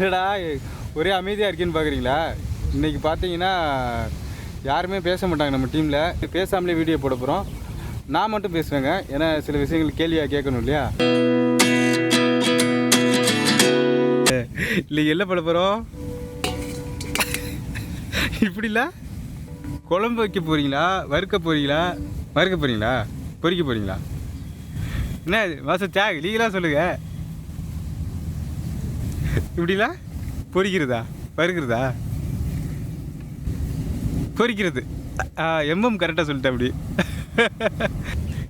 என்னடா ஒரே அமைதியாக இருக்கேன்னு பார்க்குறீங்களா? இன்றைக்கி பார்த்தீங்கன்னா யாருமே பேச மாட்டாங்க நம்ம டீமில். பேசாமலே வீடியோ போட போகிறோம். நான் மட்டும் பேசுவேங்க, ஏன்னா சில விஷயங்கள் கேள்வியாக கேட்கணும் இல்லையா? இல்லை என்ன பண்ண போகிறோம்? இப்படில குழம்பு வைக்க போகிறீங்களா, வறுக்க போகிறீங்களா, பொரிக்க போகிறீங்களா? என்ன மாதம் சாக் நீங்களாம் சொல்லுங்கள். இப்படில பொரிக்கிறதா, வறுக்கிறதா, பொரிக்கிறது? எம்எம் கரெக்டாக சொல்லிட்டேன். அப்படி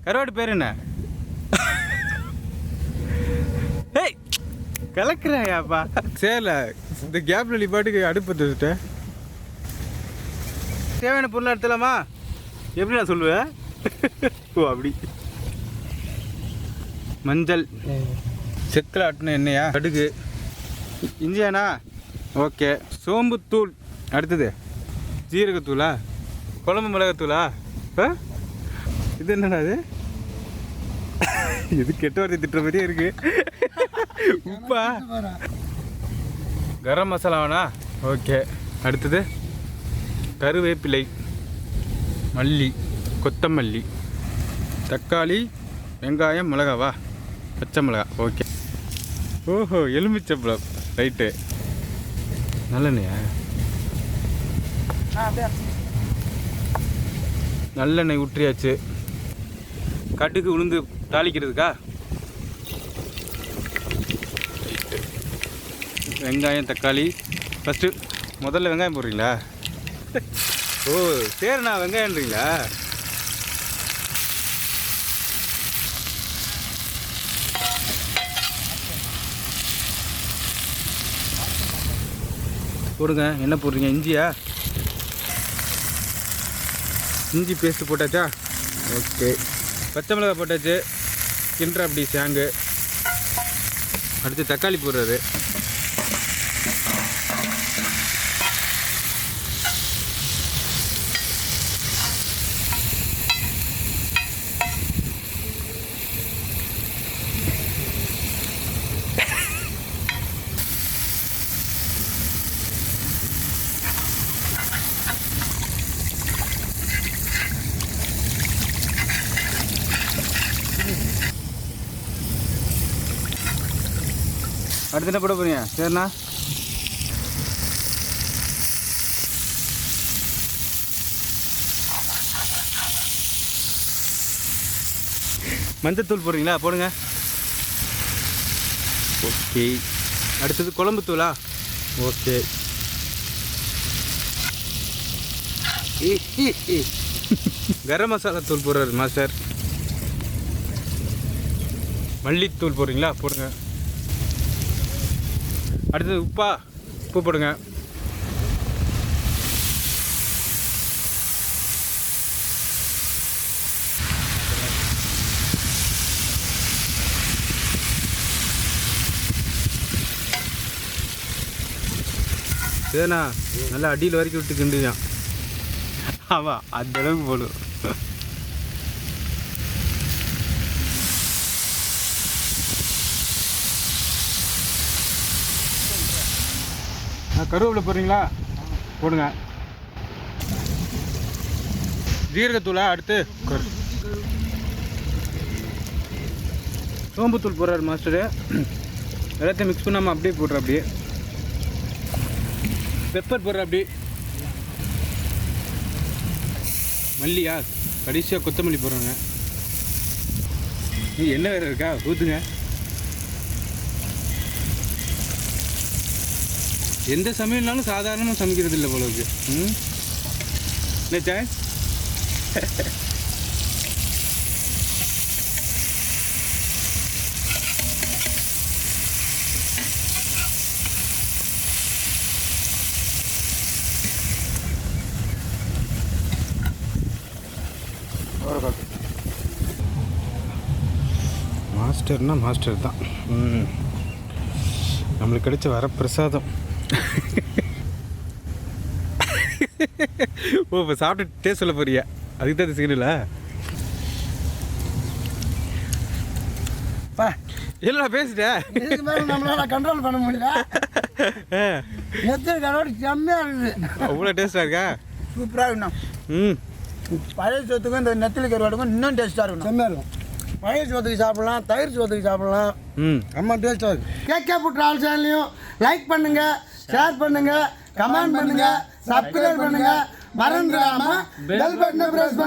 கருவாடு பேர் என்ன? ஏய் கலக்குறாயாப்பா. சரில இந்த கேப்ல நீ பாட்டுக்கு அடுப்பு வச்சுட்டேன். தேவையான பொருளை எடுத்துலாமா? எப்படி நான் சொல்லுவேன்? ஓ அப்படி. மஞ்சள், செக்கில் ஆட்டின எண்ணெயா, கடுகு, இஞ்சியாண்ணா, ஓகே, சோம்புத்தூள், அடுத்தது ஜீரகத்தூளா, குழம்பு மிளகாத்தூளா, இது என்னடா அது? இது கெட்ட வார்த்தை திட்டுற மாதிரியே இருக்கு. உப்பா, கரம் மசாலாவாண்ணா, ஓகே, அடுத்தது கருவேப்பிலை, மல்லி, கொத்தமல்லி, தக்காளி, வெங்காயம், மிளகாவா, பச்சை மிளகா, ஓகே. ஓஹோ எலுமிச்சம்பழம், ரைட்டு. நல்லெண்ணெயா? நல்லெண்ணெய் ஊற்றியாச்சு. கடுகு உளுந்து தாளிக்கிறதுக்கா? வெங்காயம், தக்காளி. ஃபஸ்ட்டு முதல்ல வெங்காயம் போடுறீங்களா? ஓ சரிண்ணா, வெங்காயம்ன்றீங்களா? போடுங்க. என்ன போடுறீங்க? இஞ்சியா? இஞ்சி பேஸ்ட்டு போட்டாச்சா? ஓகே. பச்சை மிளகாய் போட்டாச்சு. கிண்டுற அப்படி சேங்கு. அடுத்து தக்காளி போடுறது. அடுத்து என்ன போட போறீங்க? சரிண்ணா. மஞ்சத்தூள் போடுறீங்களா? போடுங்க. ஓகே. அடுத்தது குழம்பு தூளா? ஓகே. கரம் மசாலா தூள் போடுறாரு மாஸ்டர். மல்லித்தூள் போடுறீங்களா? போடுங்க. அடுத்தது உப்பா? உப்பு போடுங்க. சரிண்ணா, நல்லா அடியில் வரைக்கும் விட்டு கிண்டுதான். ஆமாம், அந்த அளவுக்கு போடும். கருவேப்பிலை போடுறீங்களா? போடுங்க. ஜீரகத்தூளா? அடுத்து சோம்புத்தூள் போடுறாரு மாஸ்டரு. எல்லாத்தையும் மிக்ஸ் பண்ணாமல் அப்படியே போடுற. அப்படியே பெப்பர் போடுற. அப்படி மல்லியா? கடைசியாக கொத்தமல்லி போடுறாங்க. என்ன வேறு இருக்கா? ஊற்றுங்க. எந்த சமையல்னாலும் சாதாரணமாக சமைக்கிறது இல்லை போலவுக்கு. என்னச்சா? மாஸ்டர்னா மாஸ்டர் தான். நம்மளுக்கு கிடைச்ச வரப்பிரசாதம். ஓ இப்போ சாப்பிட்டு டேஸ்ட் சொல்ல போறியா? அதுக்கு தான் செய்யணும்ல. பா இல்லைடா பேசிட்டேன். இதுக்கு மேலே நம்மளால கண்ட்ரோல் பண்ண முடியல. நெத்திலி கருவாடு செம்மையாக இருக்குது. அவ்வளோ டேஸ்ட்டாக இருக்கா? சூப்பராக இருக்கணும். ம் பழைய சோத்துக்கும் இந்த நெத்திலி கருவாடுக்கும் இன்னும் டேஸ்ட்டாக இருக்கணும். செம்மையாக இருக்கும். பழைய சோத்துக்கு சாப்பிட்லாம், தயிர் சோத்துக்கு சாப்பிட்லாம். ரொம்ப டேஸ்ட்டாக இருக்கும். கேகே ஃபுட் ட்ராவல் சேனலையும் லைக் பண்ணுங்கள், ஷேர் பண்ணுங்கள், கமெண்ட் பண்ணுங்கள், சப்ஸ்கிரைப் பண்ணுங்கள். மறந்துடாமல் பெல் பட்டனை ப்ரெஸ் பண்ணுங்கள்.